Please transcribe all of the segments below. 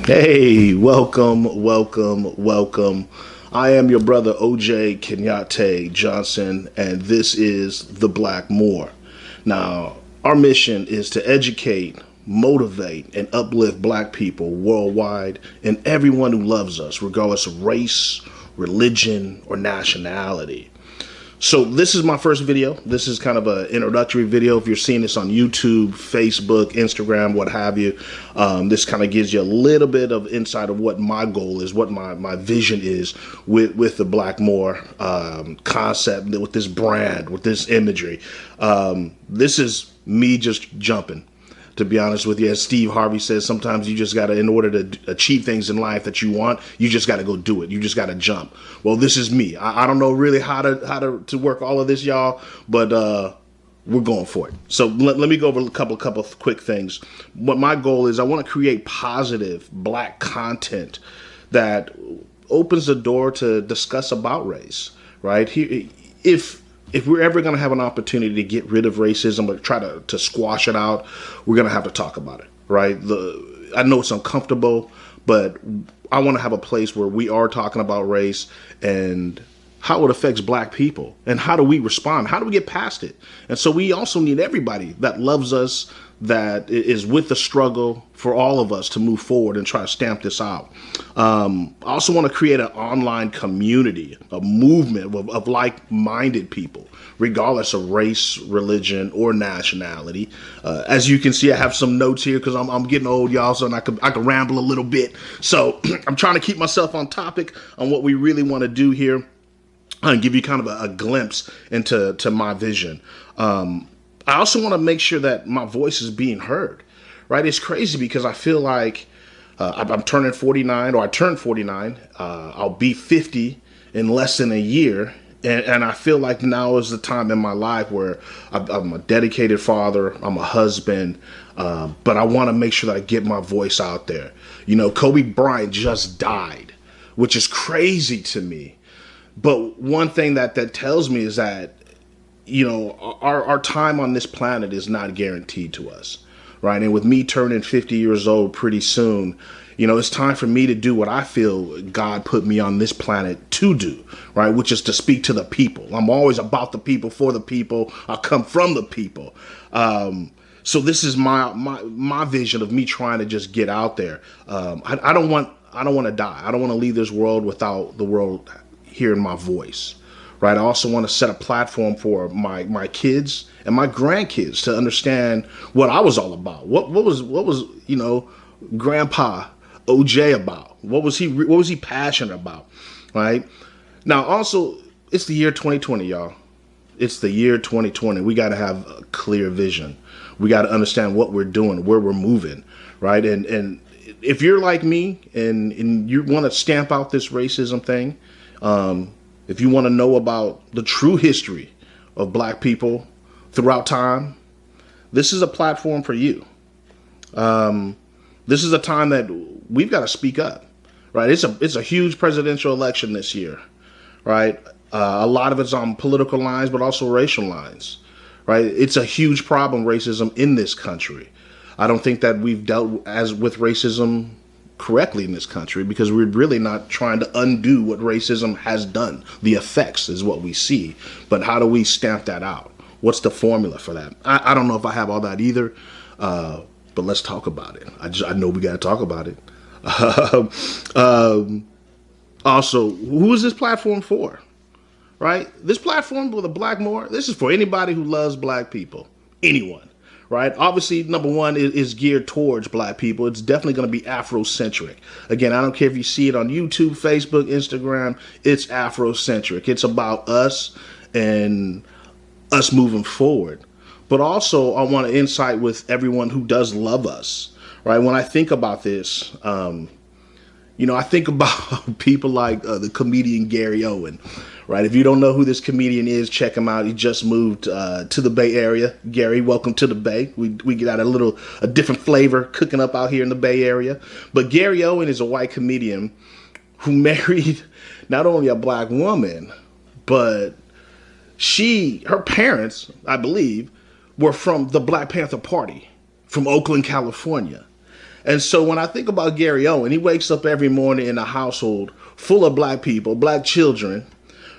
Hey, welcome. I am your brother OJ Kenyatte Johnson, and this is the Black Moor. Now, our mission is to educate, motivate, and uplift black people worldwide and everyone who loves us, regardless of race, religion, or nationality. So this is my first video. This is kind of an introductory video. If you're seeing this on YouTube, Facebook, Instagram, what have you, this kind of gives you a little bit of insight of what my goal is, what my vision is with the Black Moor concept, with this brand, with this imagery. This is me just jumping. To be honest with you, as Steve Harvey says, sometimes you just got to, in order to achieve things in life that you want, you just got to go do it. You just got to jump. Well, this is me. I don't know really how to work all of this, y'all, but we're going for it. So let me go over a couple of quick things. What my goal is, I want to create positive black content that opens the door to discuss about race, right? Here, if we're ever going to have an opportunity to get rid of racism or try to squash it out, we're going to have to talk about it, right? I know it's uncomfortable, but I want to have a place where we are talking about race and how it affects black people and how do we respond? How do we get past it? And so we also need everybody that loves us, that is with the struggle for all of us to move forward and try to stamp this out. I also want to create an online community, a movement of like-minded people, regardless of race, religion, or nationality. As you can see, I have some notes here because I'm getting old, y'all, so I can ramble a little bit. So I'm trying to keep myself on topic on what we really want to do here and give you kind of a glimpse into my vision. I also want to make sure that my voice is being heard, right? It's crazy because I feel like I'm turning 49, or I turned 49. I'll be 50 in less than a year. And I feel like now is the time in my life where I'm a dedicated father, I'm a husband, but I want to make sure that I get my voice out there. You know, Kobe Bryant just died, which is crazy to me. But one thing that tells me is that, you know, our time on this planet is not guaranteed to us, right? And with me turning 50 years old pretty soon, you know, it's time for me to do what I feel God put me on this planet to do, right? Which is to speak to the people. I'm always about the people, for the people. I come from the people. So this is my vision of me trying to just get out there. I don't want to die. I don't want to leave this world without the world hearing my voice. Right. I also want to set a platform for my kids and my grandkids to understand what I was all about. What was you know, Grandpa OJ about? What was he passionate about? Right. Now, also, it's the year 2020, y'all. It's the year 2020. We got to have a clear vision. We got to understand what we're doing, where we're moving. Right. And if you're like me and you want to stamp out this racism thing, if you want to know about the true history of black people throughout time, this is a platform for you. This is a time that we've got to speak up, right? It's a huge presidential election this year, right? A lot of it's on political lines, but also racial lines, right? It's a huge problem, racism in this country. I don't think that we've dealt with racism correctly in this country because we're really not trying to undo what racism has done. The effects is what we see, but how do we stamp that out? What's the formula for that? I don't know if I have all that either, but let's talk about it. I know we got to talk about it. Also, who is this platform for? Right? This platform with the Black Moor, this is for anybody who loves black people. Anyone. Right? Obviously, number one is geared towards black people. It's definitely going to be Afrocentric. Again, I don't care if you see it on YouTube, Facebook, Instagram. It's Afrocentric. It's about us and us moving forward. But also, I want to insight with everyone who does love us. Right? When I think about this, you know, I think about people like the comedian Gary Owen. Right. If you don't know who this comedian is, check him out. He just moved to the Bay Area. Gary, welcome to the Bay. We got a different flavor cooking up out here in the Bay Area. But Gary Owen is a white comedian who married not only a black woman, but her parents, I believe, were from the Black Panther Party from Oakland, California. And so when I think about Gary Owen, he wakes up every morning in a household full of black people, black children,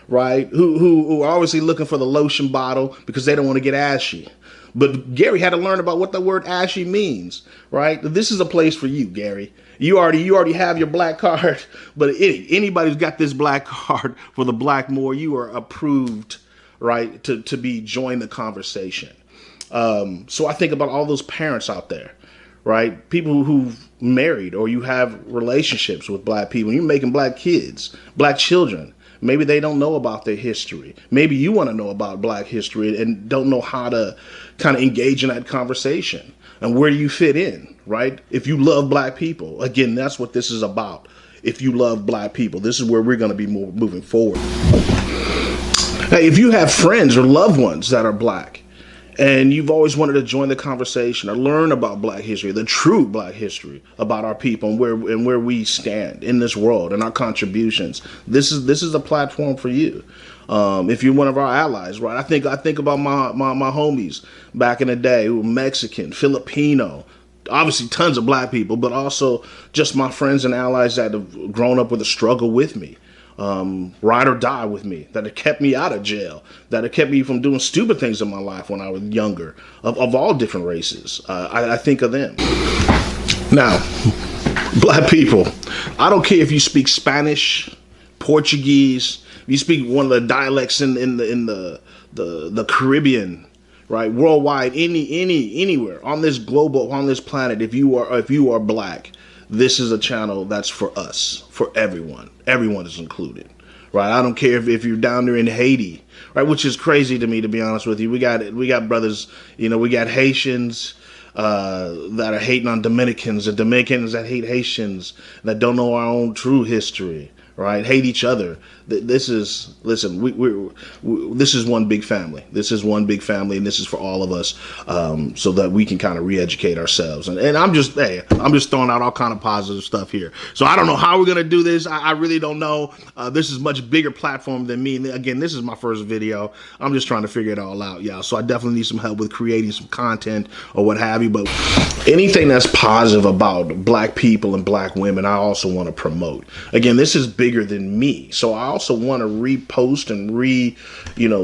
right? Who are obviously looking for the lotion bottle because they don't want to get ashy. But Gary had to learn about what the word ashy means, right? This is a place for you, Gary. You already have your black card, but anybody who's got this black card for the Black Moor, you are approved, right, to be join the conversation. So I think about all those parents out there, right? People who've married or you have relationships with black people. You're making black kids, black children. Maybe they don't know about their history. Maybe you want to know about black history and don't know how to kind of engage in that conversation. And where do you fit in, right? If you love black people, again, that's what this is about. If you love black people, this is where we're going to be moving forward. Hey, if you have friends or loved ones that are black, and you've always wanted to join the conversation or learn about black history, the true black history about our people and where we stand in this world and our contributions, this is a platform for you. If you're one of our allies, right? I think about my homies back in the day who were Mexican, Filipino, obviously tons of black people, but also just my friends and allies that have grown up with a struggle with me. Ride or die with me, that have kept me out of jail, that have kept me from doing stupid things in my life when I was younger, of all different races. I think of them. Now, black people, I don't care if you speak Spanish, Portuguese, if you speak one of the dialects in the Caribbean, right? Worldwide, anywhere on this global, on this planet, if you are black, this is a channel that's for us, for everyone. Everyone is included, right? I don't care if you're down there in Haiti, right? Which is crazy to me, to be honest with you. We got brothers, we got Haitians that are hating on Dominicans, and Dominicans that hate Haitians, that don't know our own true history, right? Hate each other. This is, listen, this is one big family. This is one big family, and this is for all of us, so that we can kind of re-educate ourselves. And I'm just throwing out all kind of positive stuff here. So I don't know how we're gonna do this. I really don't know. This is a much bigger platform than me. And again, this is my first video. I'm just trying to figure it all out, y'all. So I definitely need some help with creating some content or what have you. But anything that's positive about black people and black women, I also want to promote. Again, this is bigger than me. So I also want to repost and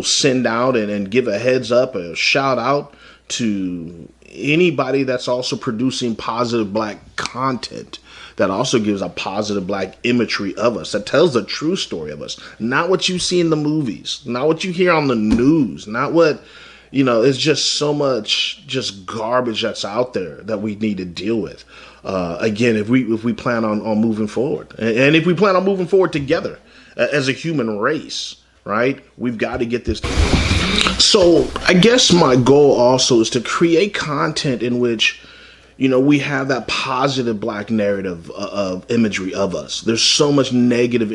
send out and give a heads up, a shout out to anybody that's also producing positive black content that also gives a positive black imagery of us, that tells the true story of us, not what you see in the movies, not what you hear on the news, not what, it's just so much just garbage that's out there that we need to deal with. Again, if we plan on moving forward, and if we plan on moving forward together as a human race, right? We've got to get this. So I guess my goal also is to create content in which, we have that positive black narrative of imagery of us. There's so much negative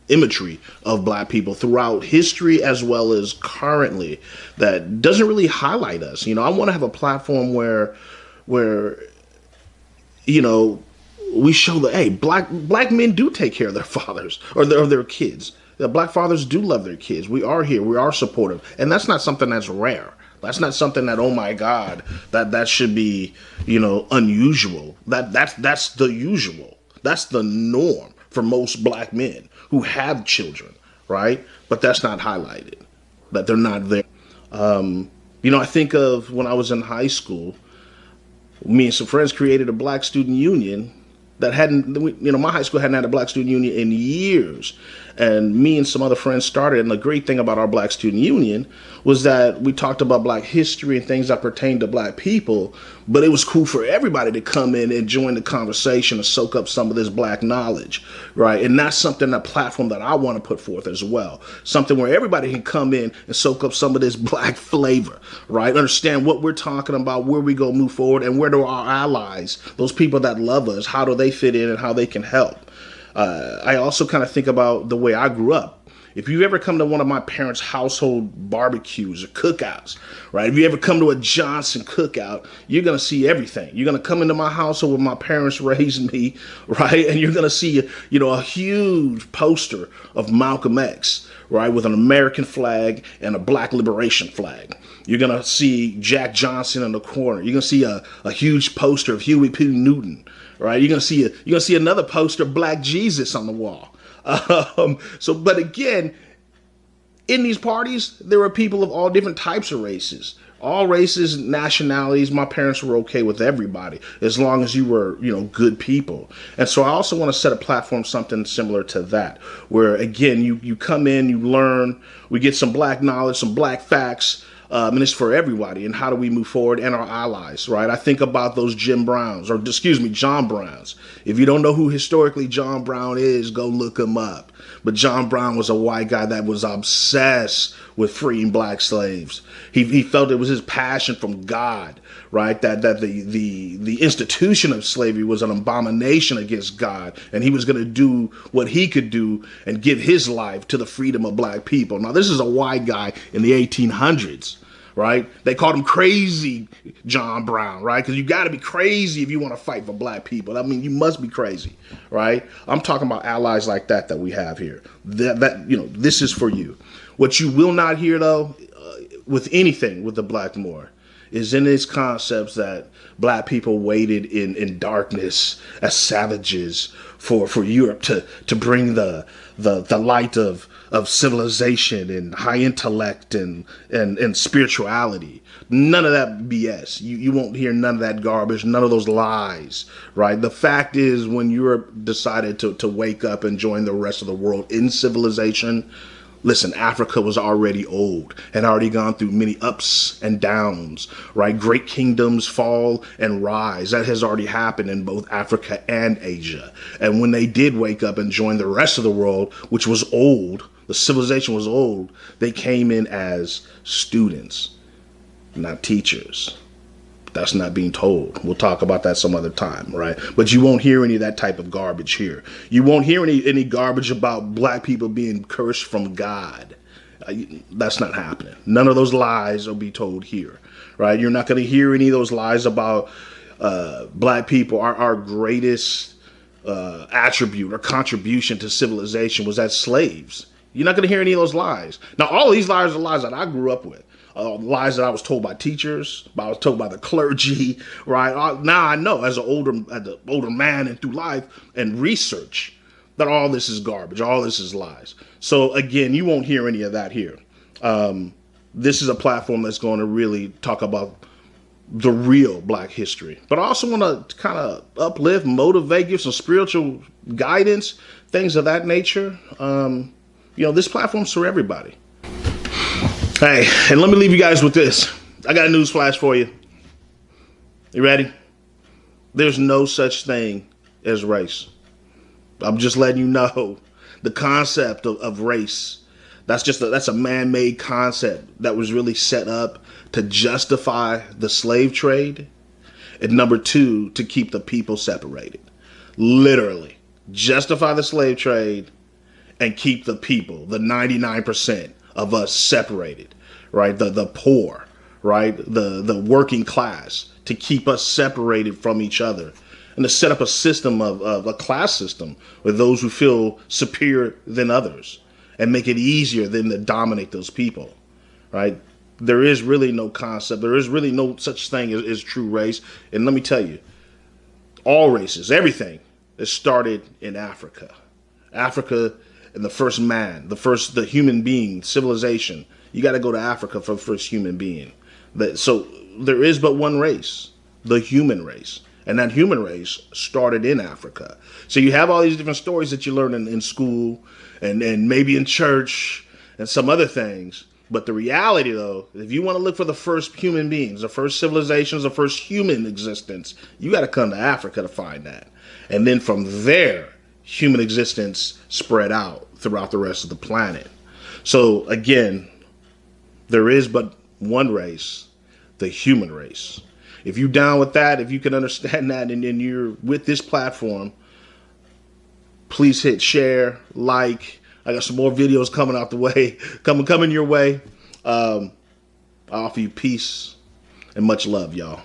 imagery of black people throughout history as well as currently that doesn't really highlight us. I want to have a platform where we show that, hey, black men do take care of their fathers or their kids. The black fathers do love their kids. We are here. We are supportive. And that's not something that's rare. That's not something that, oh my God, that should be, unusual. That's the usual. That's the norm for most black men who have children, right? But that's not highlighted, that they're not there. I think of when I was in high school, me and some friends created a black student union that my high school hadn't had a black student union in years. And me and some other friends started. And the great thing about our black student union was that we talked about black history and things that pertain to black people. But it was cool for everybody to come in and join the conversation and soak up some of this black knowledge, right? And that's something, a platform that I want to put forth as well. Something where everybody can come in and soak up some of this black flavor, right? Understand what we're talking about, where we go move forward, and where do our allies, those people that love us, how do they fit in and how they can help. I also kind of think about the way I grew up. If you ever come to one of my parents' household barbecues or cookouts, right? If you ever come to a Johnson cookout, you're going to see everything. You're going to come into my household where my parents raised me, right? And you're going to see, a huge poster of Malcolm X, right? With an American flag and a black liberation flag. You're going to see Jack Johnson in the corner. You're going to see a huge poster of Huey P. Newton, right? You're going to see another poster of Black Jesus on the wall. But again, in these parties, there were people of all different types of races, all races, nationalities. My parents were okay with everybody as long as you were, good people. And so I also want to set a platform, something similar to that, where again, you come in, you learn, we get some black knowledge, some black facts. And it's for everybody. And how do we move forward and our allies, right? I think about those John Browns. If you don't know who historically John Brown is, go look him up. But John Brown was a white guy that was obsessed with freeing black slaves. He felt it was his passion from God, right? That the institution of slavery was an abomination against God, and he was going to do what he could do and give his life to the freedom of black people. Now, this is a white guy in the 1800s. Right? They called him crazy John Brown, right? Because you got to be crazy if you want to fight for black people. I mean, you must be crazy, right? I'm talking about allies like that we have here. This is for you. What you will not hear, though, with anything with the Black Moor, is in its concepts that black people waited in darkness as savages for Europe to bring the light of civilization and high intellect and spirituality. None of that BS. You won't hear none of that garbage, none of those lies, right? The fact is, when Europe decided to wake up and join the rest of the world in civilization, listen, Africa was already old and already gone through many ups and downs, right? Great kingdoms fall and rise. That has already happened in both Africa and Asia. And when they did wake up and join the rest of the world, which was old, the civilization was old, they came in as students, not teachers. That's not being told. We'll talk about that some other time, right? But you won't hear any of that type of garbage here. You won't hear any garbage about black people being cursed from God. That's not happening. None of those lies will be told here, right? You're not going to hear any of those lies about black people. Our greatest attribute or contribution to civilization was as slaves. You're not going to hear any of those lies. Now, all of these lies are lies that I grew up with. Lies that I was told by teachers, I was told by the clergy, right? Now I know as an older man and through life and research that all this is garbage, all this is lies. So again, you won't hear any of that here. This is a platform that's going to really talk about the real black history. But I also want to kind of uplift, motivate, give some spiritual guidance, things of that nature. This platform's for everybody. Hey, and let me leave you guys with this. I got a news flash for you. You ready? There's no such thing as race. I'm just letting you know the concept of race. That's a man-made concept that was really set up to justify the slave trade. And number two, to keep the people separated. Literally, justify the slave trade and keep the people, the 99%. Of us separated, right? The poor, right? The working class, to keep us separated from each other, and to set up a system of a class system with those who feel superior than others, and make it easier than to dominate those people, right? There is really no concept. There is really no such thing as true race. And let me tell you, all races, everything is started in Africa. Africa. And the first man, the human being, civilization, you got to go to Africa for the first human being. So there is but one race, the human race. And that human race started in Africa. So you have all these different stories that you learn in school and maybe in church and some other things. But the reality, though, if you want to look for the first human beings, the first civilizations, the first human existence, you got to come to Africa to find that. And then from there, human existence spread out throughout the rest of the planet. So again, there is but one race, the human race. If you're down with that, if you can understand that, and you're with this platform, please hit share, like, I got some more videos coming out the way, coming your way. I offer you peace and much love, y'all.